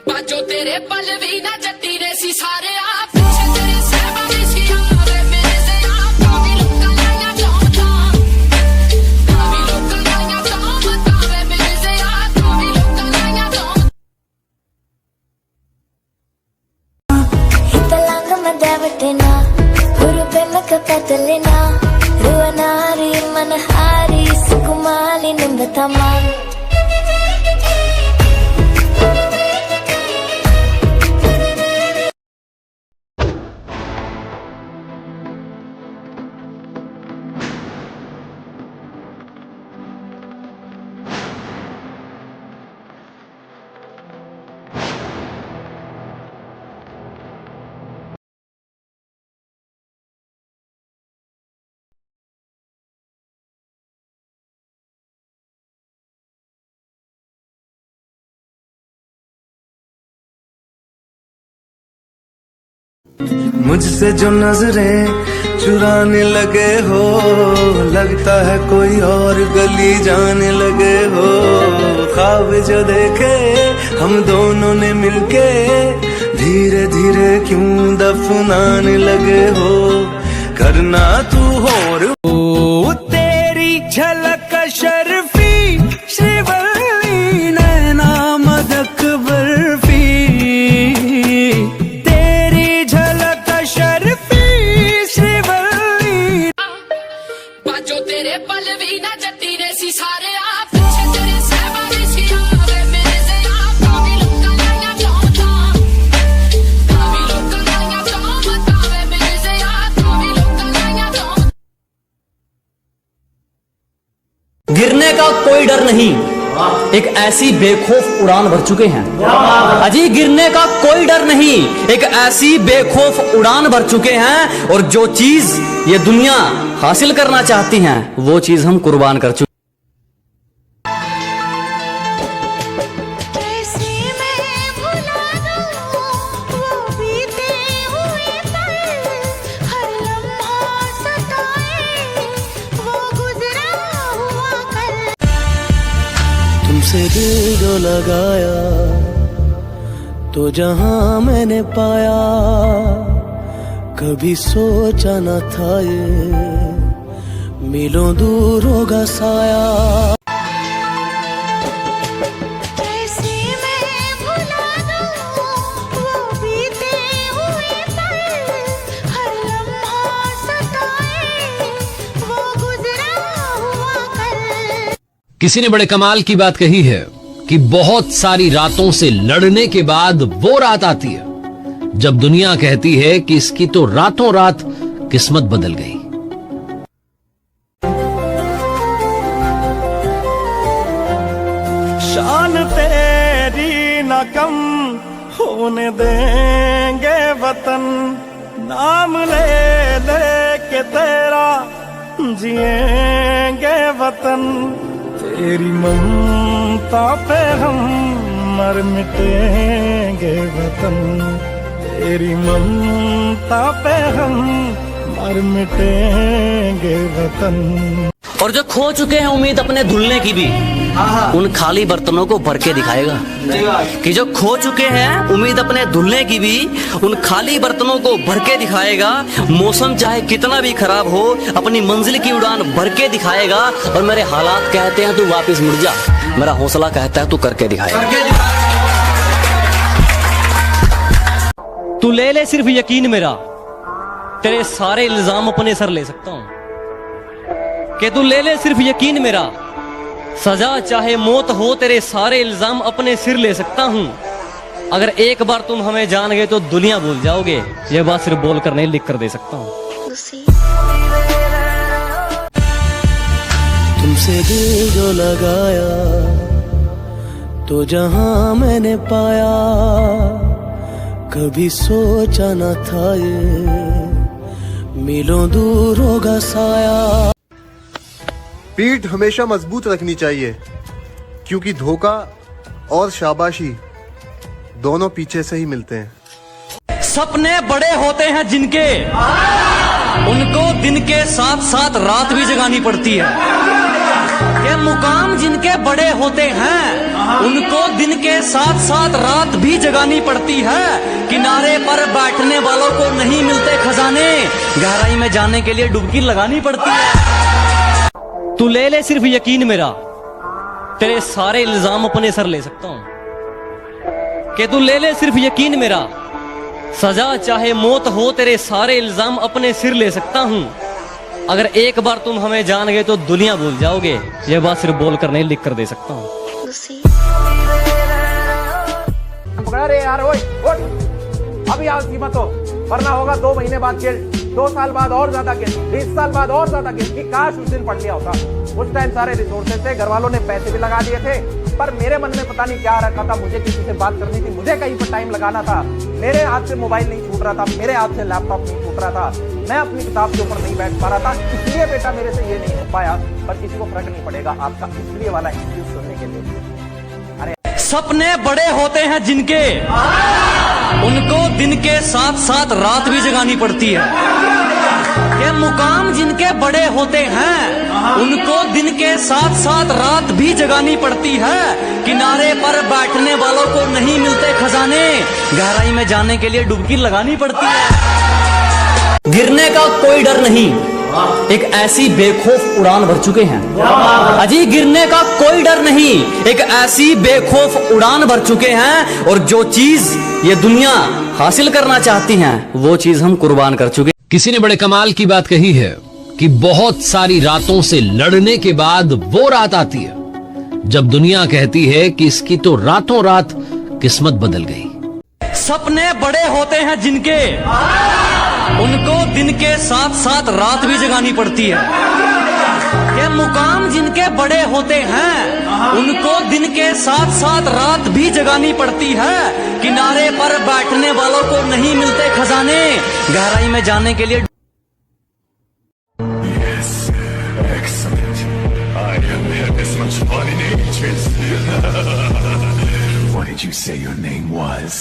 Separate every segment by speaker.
Speaker 1: बाजो तेरे पल भी ना जट्टी ने सी सारे आप पीछे तेरे सहबा भी सी आवे मेरे से आप काफी लोग लाया चौथा काफी लोग लाया चौथा वे मेरे से आप काफी लोग लाया चौथा
Speaker 2: हितलांग मदावटेना हुरुबेमक पतलेना रुवनारी मनहारी सुकुमाली निंबतमा
Speaker 3: मुझसे जो नजरें चुराने लगे हो, लगता है कोई और गली जाने लगे हो। ख्वाब जो देखे हम दोनों ने मिलके, धीरे धीरे क्यों दफनाने लगे हो। करना तू और तेरी झलक शर्फी श्रीवल्ली नैना मदक बर्फी,
Speaker 1: बाजो तेरे पल भी ना जट्टी ने सी सारे आप पीछे तेरे सहबा भी सी आवे मेरे से आप काफी लोग लाया चौथा काफी लोग लाया चौथा वे मेरे से आप काफी लोग लाया चौथा।
Speaker 4: गिरने का कोई डर नहीं, एक ऐसी बेखौफ उड़ान भर चुके हैं। अजी गिरने का कोई डर नहीं, एक ऐसी बेखौफ उड़ान भर चुके हैं, और जो चीज ये दुनिया हासिल करना चाहती हैं वो चीज हम कुर्बान कर चुके।
Speaker 3: तुमसे दिल जो लगाया तो जहां मैंने पाया, कभी सोचा न था ये मिलों दूर होगा साया।
Speaker 5: किसी ने बड़े कमाल की बात कही है कि बहुत सारी रातों से लड़ने के बाद वो रात आती है जब दुनिया कहती है कि इसकी तो रातों रात किस्मत बदल गई।
Speaker 3: शान तेरी न कम होने देंगे वतन, नाम ले ले के तेरा जिएंगे वतन। तेरी ममता पे हम मर मिटेंगे वतन, तेरी ममता पे हम मर मिटेंगे वतन।
Speaker 4: और जो खो चुके हैं उम्मीद अपने धुलने की भी, उन खाली बर्तनों को भर के दिखाएगा। कि जो खो चुके हैं उम्मीद अपने धुलने की भी, उन खाली बर्तनों को भर के दिखाएगा। मौसम चाहे कितना भी खराब हो, अपनी मंजिल की उड़ान भर के दिखाएगा। और मेरे हालात कहते हैं तू वापस मुड़ जा, मेरा हौसला कहता है तू करके दिखाएगा।
Speaker 6: तू ले ले सिर्फ यकीन मेरा, तेरे सारे इल्जाम अपने सर ले सकता हूं। कि तू ले ले सिर्फ यकीन मेरा, सजा चाहे मौत हो तेरे सारे इल्जाम अपने सिर ले सकता हूं। अगर एक बार तुम हमें जान गए तो दुनिया भूल जाओगे, ये बात सिर्फ बोल कर नहीं लिख कर दे सकता हूं।
Speaker 3: तुमसे दिल जो लगाया तो जहां मैंने पाया, कभी सोचा न था ये मिलों दूर होगा साया।
Speaker 7: पीठ हमेशा मजबूत रखनी चाहिए, क्योंकि धोखा और शाबाशी दोनों पीछे से ही मिलते हैं।
Speaker 4: सपने बड़े होते हैं जिनके, उनको दिन के साथ साथ रात भी जगानी पड़ती है। ये मुकाम जिनके बड़े होते हैं उनको दिन के साथ साथ रात भी जगानी पड़ती है। किनारे पर बैठने वालों को नहीं मिलते खजाने, गहराई में जाने के लिए डुबकी लगानी पड़ती है।
Speaker 6: तू ले ले सिर्फ यकीन मेरा, तेरे सारे इल्जाम अपने सर ले सकता हूं। कि तू ले ले सिर्फ यकीन मेरा, सजा चाहे मौत हो तेरे सारे इल्जाम अपने सिर ले सकता हूं। अगर एक बार तुम हमें जान गए तो दुनिया भूल जाओगे, यह बात सिर्फ बोल कर नहीं लिख कर दे सकता हूं।
Speaker 8: पकड़ा रे यार, ओए उठ, अभी आलसी मत हो, वरना होगा 2 महीने बाद जेल, 2 साल बाद और ज्यादा केस, 20 साल बाद और ज्यादा केस। कि काश उस दिन पढ़ लिया होता। उस टाइम सारे रिसोर्सेज थे, घर वालों ने पैसे भी लगा दिए थे, पर मेरे मन में पता नहीं क्या रखा था। मुझे किसी से बात करनी थी, मुझे कहीं पर टाइम लगाना था, मेरे हाथ से मोबाइल नहीं छूट रहा था, मेरे हाथ से लैपटॉप नहीं छूट रहा था, मैं अपनी किताब के ऊपर नहीं बैठ पा रहा था। इसलिए बेटा मेरे से ये नहीं हो पाया, पर किसी को फर्क नहीं पड़ेगा आपका इसलिए वाला एक्सक्यूज सुनने के लिए।
Speaker 4: सपने बड़े होते हैं जिनके, उनको दिन के साथ साथ रात भी जगानी पड़ती है। ये मुकाम जिनके बड़े होते हैं उनको दिन के साथ साथ रात भी जगानी पड़ती है। किनारे पर बैठने वालों को नहीं मिलते खजाने, गहराई में जाने के लिए डुबकी लगानी पड़ती है। गिरने का कोई डर नहीं, एक ऐसी बेखौफ उड़ान भर चुके हैं। अजी गिरने का कोई डर नहीं, एक ऐसी बेखौफ उड़ान भर चुके हैं, और जो चीज ये दुनिया हासिल करना चाहती है वो चीज हम कुर्बान कर चुके।
Speaker 5: किसी ने बड़े कमाल की बात कही है कि बहुत सारी रातों से लड़ने के बाद वो रात आती है जब दुनिया कहती है कि इसकी तो रातों रात किस्मत बदल गई।
Speaker 4: सपने बड़े होते हैं जिनके, उनको दिन के साथ साथ रात भी जगानी पड़ती है। ये मुकाम जिनके बड़े होते हैं उनको दिन के साथ साथ रात भी जगानी पड़ती है। किनारे पर बैठने वालों को नहीं मिलते खजाने, गहराई में जाने के लिए।
Speaker 9: What did you say your name was?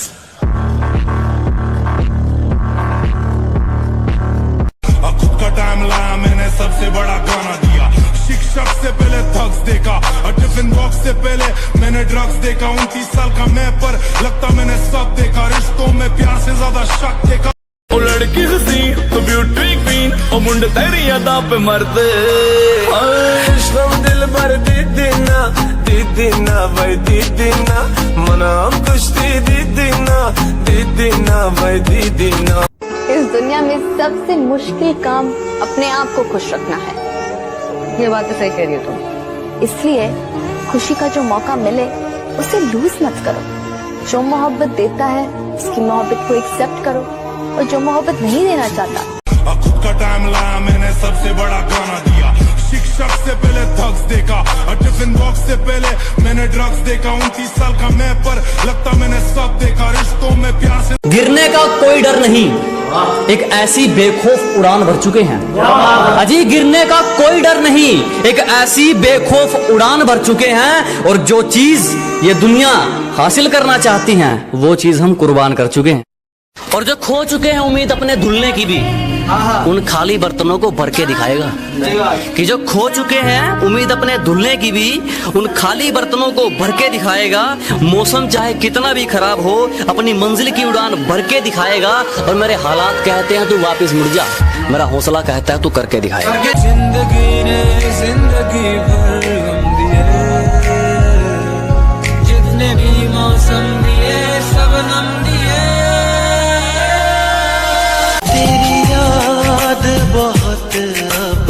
Speaker 9: खुद का टाइम लाया मैंने, सबसे बड़ा गाना दिया। शिक्षक से पहले थग्स देखा, टिफिन बॉक्स से पहले मैंने ड्रग्स देखा। 29 साल का मैं, पर लगता मैंने सब देखा। रिश्तों में प्यार से ज्यादा शक देखा।
Speaker 10: ओ लड़की हसीन तो ब्यूटी क्वीन, ओ मुंडे तेरी अदा पे मरते। दिल भर दीदीना दीदीना भाई दीदीना, मना हम कुछ दीदीना भाई दीदीना।
Speaker 11: इस दुनिया में सबसे मुश्किल काम अपने आप को खुश रखना है। ये बात तो सही कह रही हो तुम। इसलिए खुशी का जो मौका मिले उसे लूज मत करो। जो मोहब्बत देता है उसकी मोहब्बत को एक्सेप्ट करो, और जो मोहब्बत नहीं देना चाहता।
Speaker 9: खुद का टाइम लाया मैंने, सबसे बड़ा गाना दिया। शिक्षक से पहले थग्स देखा, टिफिन बॉक्स से पहले मैंने ड्रग्स देखा। 29 साल का मैं, पर लगता मैंने सब देखा। रिश्तों में प्यार से
Speaker 4: गिरने का कोई डर नहीं, एक ऐसी बेखौफ उड़ान भर चुके हैं। अजी गिरने का कोई डर नहीं, एक ऐसी बेखौफ उड़ान भर चुके हैं, और जो चीज ये दुनिया हासिल करना चाहती है वो चीज हम कुर्बान कर चुके हैं। और जो खो चुके हैं उम्मीद अपने धुलने की भी, उन खाली बर्तनों को भर के दिखाएगा। कि जो खो चुके हैं उम्मीद अपने धुलने की भी, उन खाली बर्तनों को भर के दिखाएगा। मौसम चाहे कितना भी खराब हो, अपनी मंजिल की उड़ान भर के दिखाएगा। और मेरे हालात कहते हैं तू वापस मुड़ जा, मेरा हौसला कहता है तू करके दिखाएगा।
Speaker 10: जिंदगी ने जिंदगी भर गम दिए, जितने भी मौसम दिए सब नम दिए।
Speaker 3: तेरी याद बहुत अब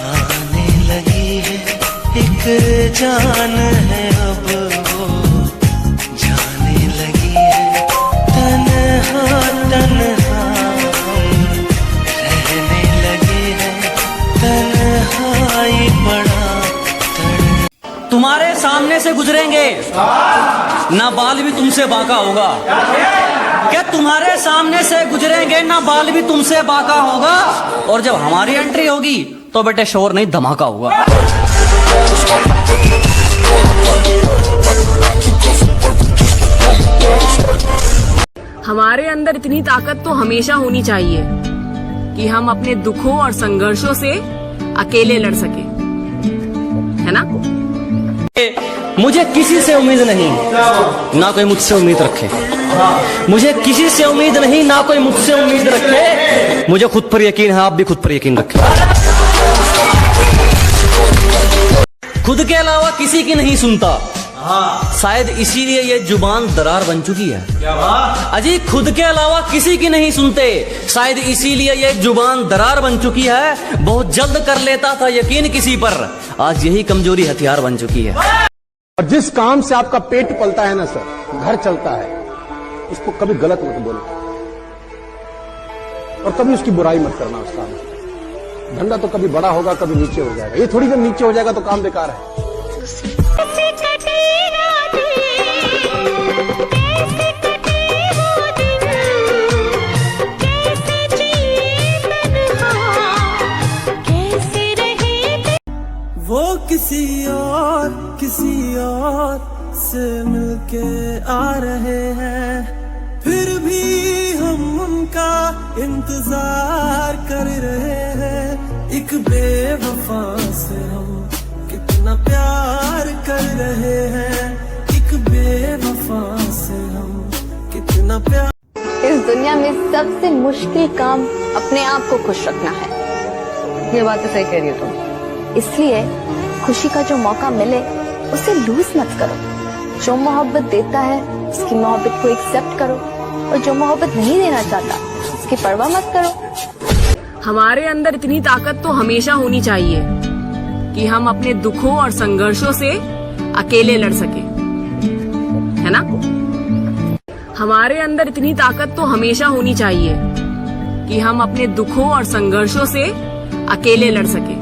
Speaker 3: आने लगी है, एक जान है अब वो जाने लगी है। तन्हा तन्हा हम रहने लगे हैं, तन्हाई बड़ा
Speaker 4: तुम्हारे सामने से गुजरेंगे ना बाल भी तुमसे बाका होगा। क्या तुम्हारे सामने से गुजरेंगे ना बाल भी तुमसे बाका होगा। और जब हमारी एंट्री होगी तो बेटे शोर नहीं धमाका होगा।
Speaker 12: हमारे अंदर इतनी ताकत तो हमेशा होनी चाहिए कि हम अपने दुखों और संघर्षों से अकेले लड़ सके, है ना?
Speaker 6: मुझे किसी से उम्मीद नहीं, ना कोई मुझसे उम्मीद रखे। मुझे किसी से उम्मीद नहीं, ना कोई मुझसे उम्मीद रखे। मुझे खुद पर यकीन है, आप भी खुद पर यकीन रखें। खुद के अलावा किसी की नहीं सुनता, शायद इसीलिए ये जुबान दरार बन चुकी है। अजी खुद के अलावा किसी की नहीं सुनते, शायद इसीलिए ये जुबान दरार बन चुकी है। बहुत जल्द कर लेता था यकीन किसी पर, आज यही कमजोरी हथियार बन चुकी है।
Speaker 8: और जिस काम से आपका पेट पलता है ना सर, घर चलता है, उसको कभी गलत मत बोलो और कभी उसकी बुराई मत करना उस काम में। धंधा तो कभी बड़ा होगा, कभी नीचे हो जाएगा। ये थोड़ी देर नीचे हो जाएगा तो काम बेकार है।
Speaker 10: वो किसी और से मिलके आ रहे हैं, फिर भी हम उनका इंतजार कर रहे हैं। एक बेवफा से हम कितना प्यार कर रहे हैं, एक बेवफा से हम कितना प्यार।
Speaker 11: इस दुनिया में सबसे मुश्किल काम अपने आप को खुश रखना है। ये बात तो सही कह रही हो तुम। इसलिए खुशी का जो मौका मिले उसे लूज मत करो। जो मोहब्बत देता है उसकी मोहब्बत को एक्सेप्ट करो, और जो मोहब्बत नहीं देना चाहता उसकी परवाह मत करो।
Speaker 12: हमारे अंदर इतनी ताकत तो हमेशा होनी चाहिए कि हम अपने दुखों और संघर्षों से अकेले लड़ सके, है ना? हमारे अंदर इतनी ताकत तो हमेशा होनी चाहिए कि हम अपने दुखों और संघर्षों से अकेले लड़ सके।